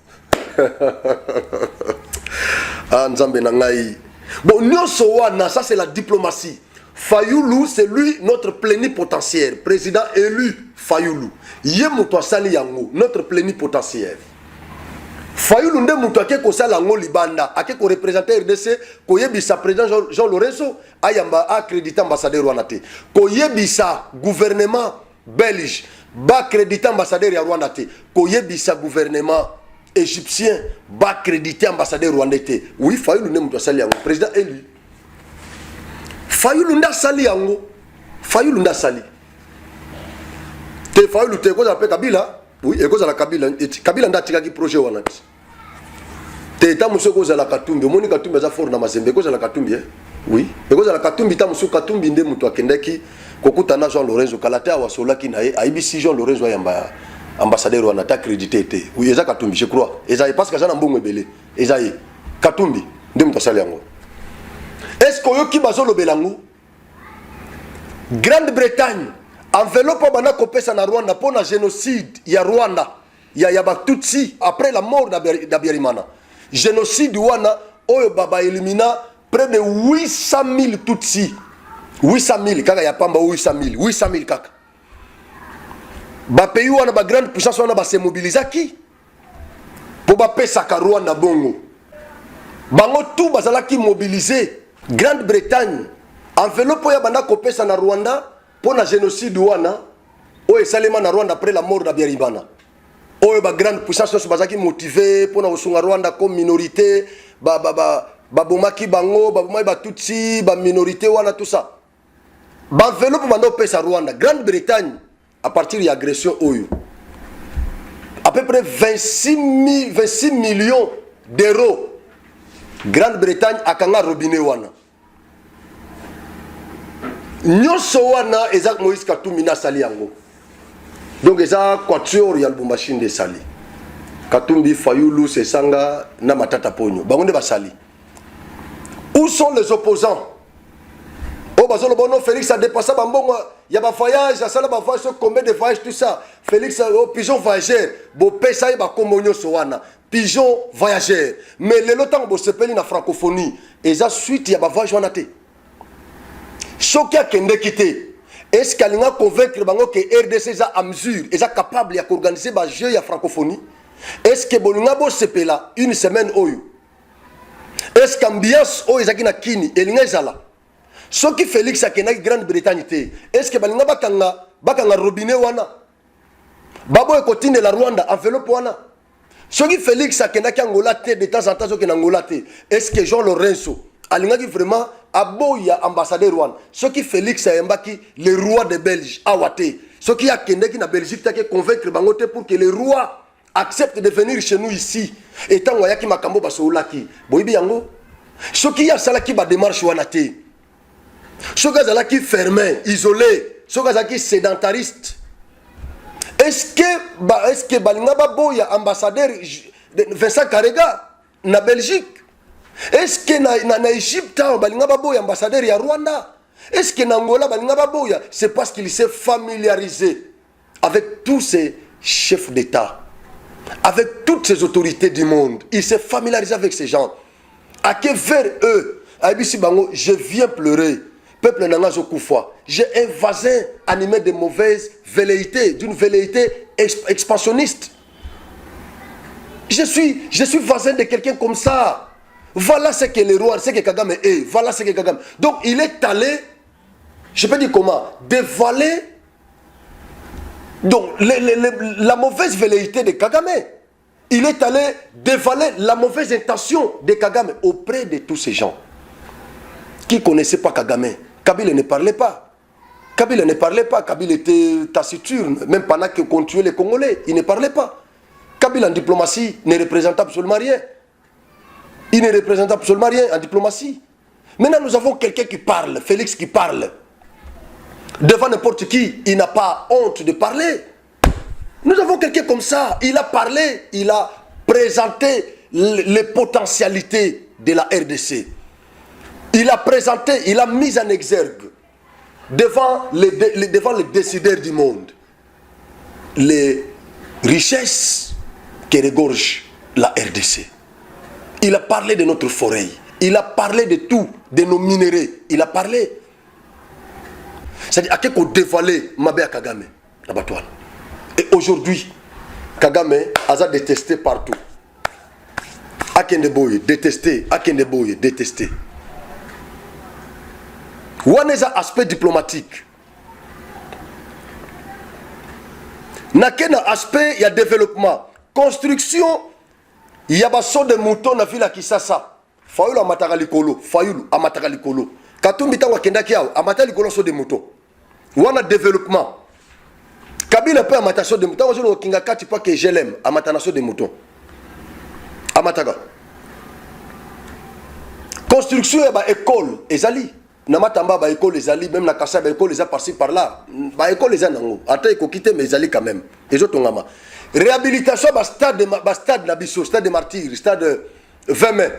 ah nzambe na ngai bon nyonso wana ça c'est la diplomatie. Fayulu c'est lui notre plénipotentiaire président élu Fayulu ye mutu asali yango notre plénipotentiaire. Fayulu nde mutu ake ko sala ngo libanda ake ko représenter RDC ko yebisa président Jean Lorenzo ayamba accrédité ambassadeur wana te ko yebisa gouvernement belge ba accrédité ambassadeur ya Rwanda te ko yebisa gouvernement égyptien ba accrédité ambassadeur rwandais te. Oui, Fayulu nde mutu asali yango président élu. Fayulu nda sali yango Fayulu nda sali te Fayulu te ko za pe Kabila. Oui, et cause la Kabila nda tika ki projet wana te ta muso cause la Katumbi moni Katumbi za fort na Mazembe cause la Katumbi oui et cause la Katumbi ta muso Katumbi nde mutu akendaki kokuta na Jean Lorenzo Kalata wa solaki na IBC Jean Lorenzo yamba ambassadeur wana ta crédité te oui eza Katumbi je crois eza parce que ça na mbongo ebele eza Katumbi nde mutu asali yango. Est-ce que yo ki bazo lobelango Grande-Bretagne enveloppe bana kopesa na Rwanda pour na génocide ya Rwanda ya Batutsi après la mort d'Abiyarimana génocide wana oyo baba élimina près de 800 000 Tutsi 800 000 kaka ya pamba 800 000 kaka ba pays wana ba grande puissance wana ba se mobilisaki pour ba pesa ka Rwanda bongo bango tout bazalaki mobiliser Grande-Bretagne enveloppe ya bana kopesa na Rwanda pour la génocide wana o esalema na Rwanda après la mort d'Abiyarimana o ba grande puissance so bazaki motivé pour na osunga Rwanda comme minorité bomaki bango bomaki ba tutsi ba minorité wana tout ça ba enveloppe bando pesa Rwanda Grande-Bretagne à partir de l'agression oyo à peu près 26 millions d'euros Grande-Bretagne akanga robinet wana nyonso wana ezak Moïse Katumbi na sali yango donc eza quatuor ya Lubumbashi nde sali Katumbi Fayulu Sesanga na Matata Ponyo bango nde basali. Où sont les opposants? Oh bazolo bono Félix a dépassé bambongo ya ba voyage a sala ba voyage combien de voyages tout ça Félix au pigeon voyageur bo pesa ba kombo nyonso wana pigeon voyageur mais le lotang bo sepeli na francophonie eza suite ya ba voyage wana te. Soki akende kité est-ce qu'elle a convaincre bango que RDC est à mesure est capable d'organiser ba jeu ya francophonie? Est-ce que bolunga bo sepela une semaine oyo? Est-ce qu'ambiance oyo ezaki na kini elinga ezala? Soki Félix akendaki Grande-Bretagne te est-ce que balinga bakanga robinet wana babo ekotinde la Rwanda enveloppe wana? Soki Félix akendaki Angola te de temps en temps soki na Angola te est-ce que Jean Lorenzo alingaki vraiment aboya ambassadeur Rwanda? Soki Félix ayembaki le roi de Belge awate soki akendaki na Belgique take convaincre bango te pour que le roi accepte de venir chez nous ici etant wayaki makambo basolaki boyibi yango soki ya salaki ba démarche wana te soki azalaki fermé isolé soki azalaki sédentariste est-ce que balinga baboya ambassadeur Vincent Karega na Belgique? Est-ce que na Égypte balinga baboya ambassadeur ya Rwanda? Est-ce que na Angola balinga baboya? C'est parce qu'il s'est familiarisé avec tous ces chefs d'État, avec toutes ces autorités du monde. Il s'est familiarisé avec ces gens. À que vers eux, je viens pleurer. Peuple nanga Zokoufa. J'ai un voisin animé de mauvaises velléités, d'une velléité expansionniste. Je suis voisin de quelqu'un comme ça. Voilà ce que le roi, ce que Kagame est. Voilà ce que Kagame. Donc il est allé, je peux dire comment, dévoiler donc, la mauvaise velléité de Kagame. Il est allé dévoiler la mauvaise intention de Kagame auprès de tous ces gens qui ne connaissaient pas Kagame. Kabila ne parlait pas. Kabila ne parlait pas. Kabila était taciturne. Même pendant qu'on tuait les Congolais, il ne parlait pas. Kabila en diplomatie ne représente absolument rien. Il ne représente absolument rien en diplomatie. Maintenant, nous avons quelqu'un qui parle, Félix qui parle. devant n'importe qui, il n'a pas honte de parler. Nous avons quelqu'un comme ça, il a parlé, il a présenté les potentialités de la RDC. Il a présenté, il a mis en exergue devant les décideurs du monde les richesses qui regorgent la RDC. Il a parlé de notre forêt, il a parlé de tout, de nos minéraux, il a parlé. C'est-à-dire, à quel qu'on dévoilé Mabé Kagame, et aujourd'hui, Kagame a détesté partout. Akendeboye, détesté, Akendeboye, détesté. Ouaneza aspect diplomatique. Nakena aspect, il y a développement. Construction, il y a basso de moutons dans la ville à Kisasa. Fayoul a matagalikolo, Fayoul a matagalikolo. Katumbita wakenda kiao, a matagalikolo so de moutons. Ouana développement. Kabila peut amatation de moutons. Ozo kinga kati pa que je l'aime, amatanation de moutons. Amataga. Construction, il y a école, ezali. Namatamba ba école ezali, même na Kassa ba école eza par-ci par-là. Ba école eza nango. Ata iko quitter mais ezali quand même. Ezo tongama. Réhabilitation ba stade na biso, stade de martyrs, stade 20 mai.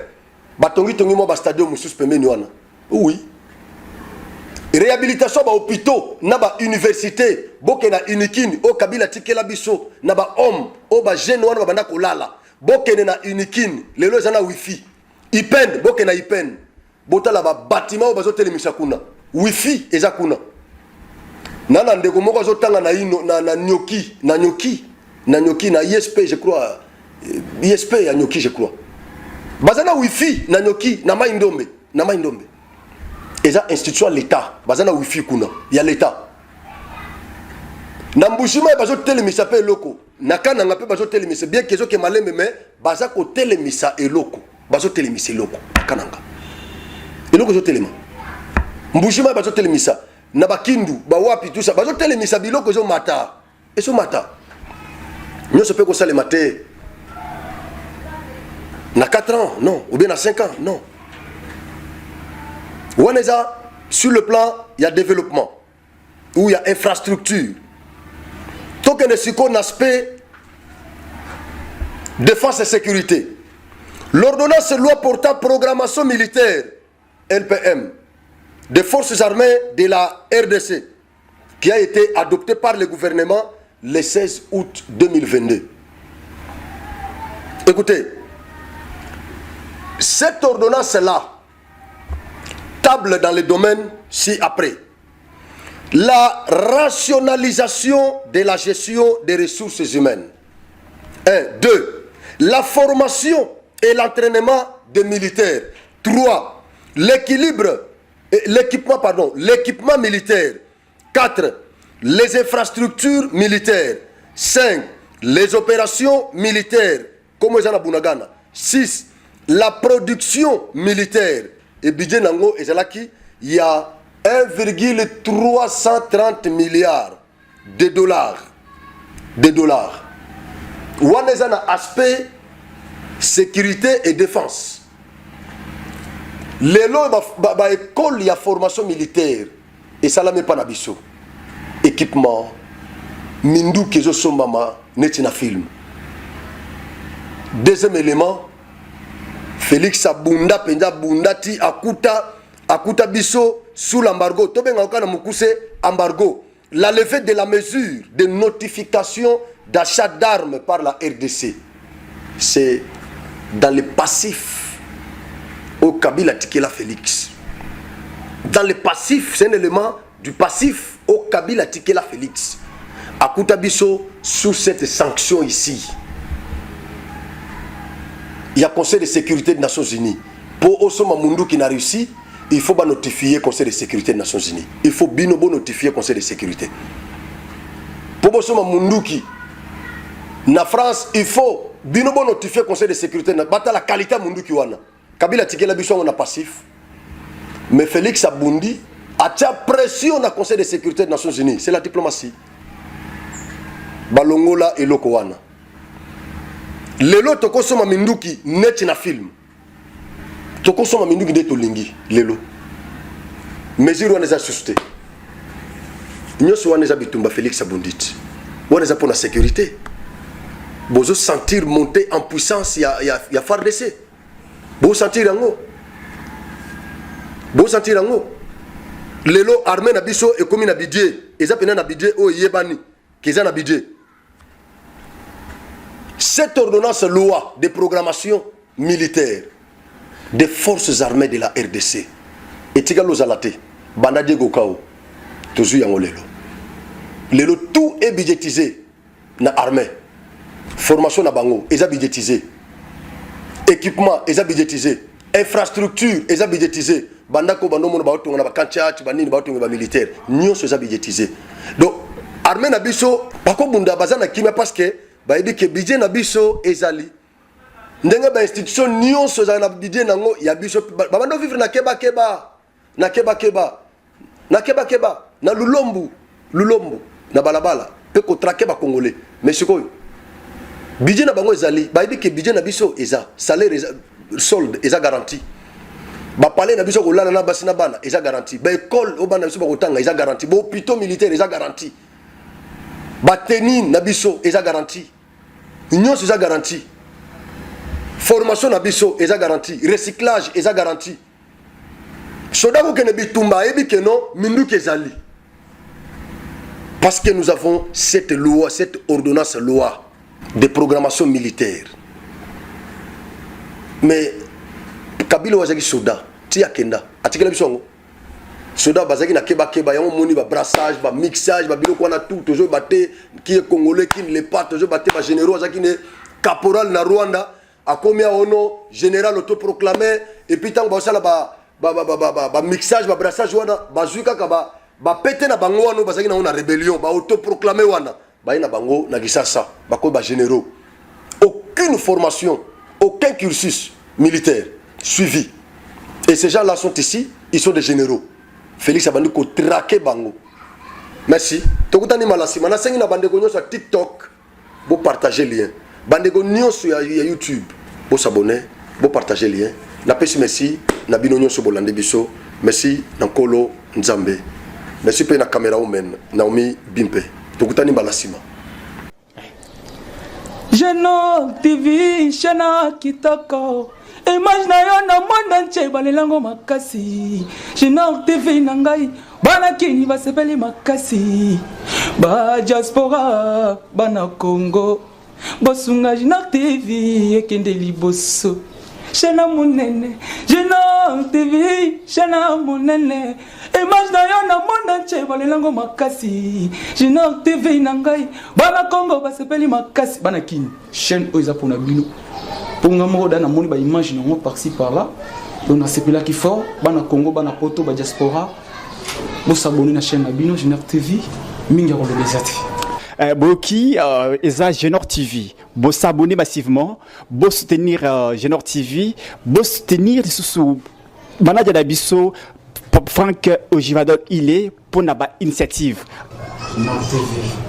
Ba tongi mo ba stade musus pembeni wana. Oui. Réhabilitation ba hôpitaux, na ba université, boke na unikini o Kabila tikela biso, na ba homme, o ba jeune wana ba banda kolala. Boke na unikini, lelo eza na wifi. Ipen, boke na Ipen. Botala ba bâtiment bazo telemisa kuna. Wifi eza kuna. Nana ndeko moko zo tanga na ino na nyoki, na ISP je crois. ISP ya nyoki je crois. Bazana wifi na nyoki na maindombe, Eza institution l'état, bazana wifi kuna, ya l'état. Na mbushima bazo telemisa pe loko. Nakana ngape bazo telemisa bien kezo ke malembe mais baza ko telemisa eloko. Bazo telemisa eloko kananga. Eloko zo telema. Mbushima bazo telemisa na bakindu ba wapi tout ça bazo telemisa biloko zo mata. Eso mata. Nyo se peut ko sale maté. Na 4 ans, non, ou bien na 5 ans, non. Ouaneza sur le plan, il y a développement où il y a infrastructure. Tant que ne s'y qu'on aspect défense et sécurité. L'ordonnance loi portant programmation militaire LPM des forces armées de la RDC qui a été adoptée par le gouvernement le 16 août 2022. Écoutez, cette ordonnance-là table dans les domaines ci-après. La rationalisation de la gestion des ressources humaines. 1. 2. La formation et l'entraînement des militaires. 3. L'équipement militaire. 4. Les infrastructures militaires. 5. Les opérations militaires. Comme ils en Bunagana. 6. La production militaire. Et budget nango ezalaki, il y a 1,330 milliards de dollars. Ouaneza na aspect sécurité et défense. Lelo ba école ya formation militaire et ça la met pas na biso. Équipement mindu kezo sombama netina film. Deuxième élément, Félix Abunda Penda Bundati Akuta Biso sous l'embargo. Tobenga okana mukuse embargo. La levée de la mesure de notification d'achat d'armes par la RDC. C'est dans le passif au Kabila Tikela Félix. Dans le passif, c'est un élément du passif au Kabila Tikela Félix. Akuta Biso sous cette sanction ici. Il y a Conseil de sécurité des Nations Unies. Pour Osoma Mundu qui n'a réussi, il faut notifier Conseil de sécurité des Nations Unies. Il faut binobo notifier Conseil de sécurité. Pour Osoma Mundu qui na France, il faut binobo notifier Conseil de sécurité. Bata la qualité Mundu qui wana. Kabila Tikela Biso on a passif. Mais Félix Abundi a tia pression na Conseil de sécurité des Nations Unies. C'est la diplomatie. Balongola et Lokowana. Lelo tokosoma minduki neti na film. Tokosoma minduki de tolingi lelo. Mesure on les a susté. nyonso wana eza bitumba Félix Abundit wana eza pour la sécurité bozo sentir monter en puissance ya FARDC bo sentir yango lelo armée na biso et comme na budget eza pena na budget o yebani keza na budget. Cette ordonnance loi de programmation militaire des forces armées de la RDC etika lozalate banda Diego Kao tozu yango lelo tout est budgétisé na armée, formation na bango eza budgétisé, équipement eza budgétisé, infrastructure eza budgétisé, banda ko bando mono ba otonga na ba kancha banini ba otonga ba militaire nyonso eza budgétisé. Donc armée na biso bako bunda bazana kimia parce que ba ebi ke budget na biso ezali ndenge ba institution nyonso za na budget nango ya biso ba bando vivre na keba na lulombu na balabala pe ko traquer ba congolais mais sikoyo budget na bango ezali ba ebi ke budget na biso eza salaire eza solde eza garanti ba palais na biso ko lala na basina bana eza garanti ba école o bana biso ba kotanga eza garanti ba hôpital militaire eza garanti ba tenine na biso eza garanti nyonso eza garanti formation na biso eza garanti recyclage eza garanti soda ko kene bitumba ebi ke non minduki ezali parce que nous avons cette loi, cette ordonnance loi de programmation militaire. Mais Kabila wazaki soda tia kenda atikela bisongo soda bazaki na keba yango moni ba brassage ba mixage ba biloko na tout toujours baté qui est congolais qui ne l'est pas toujours baté ba généraux wazaki ne caporal na Rwanda a combien ono général autoproclamé et puis tant ba sala ba mixage ba brassage wana bazuka ka ba pété na bango wana bazaki na rébellion ba autoproclamé wana ba ina bango na Kisasa ba ko ba généraux, aucune formation, aucun cursus militaire suivi. Et ces gens-là sont ici, ils sont des généraux. Félix Abandi ko traquer bango. Merci. Tokutani malasi mana sengi na bandeko nyo sur TikTok, bo partager lien. Bandeko nyo sur YouTube, bo s'abonner, bo partager lien. Na pesi merci, na bino nyo so bolande biso. Merci Nankolo Nzambe. Merci pe na caméra woman Naomi Bimpe. Tokutani malasima. Genok TV, Shana Kitoko. Image na yo na monde entier balelango makasi. Genok TV nangai bana kini basepeli makasi. Ba diaspora bana Congo. Bosunga Genok TV ekende liboso. Shana munene, Genok TV, Shana munene. Image na yo na monde entier balelango makasi. Genok TV nangai bana Congo basepeli makasi bana kini. Chaîne oiza pona bino. Ponga moko dana moni ba image nango par-ci par-là. Donc na sepela ki fort bana Congo bana poto ba diaspora. Bo s'abonner na chaîne na bino Genok TV mingi ko lebezati. Boki eza Genok TV, bo s'abonner massivement, bo soutenir Genok TV, bo soutenir sous manager d'Abisso Franck Ojivadol il est pour naba initiative. Genok TV.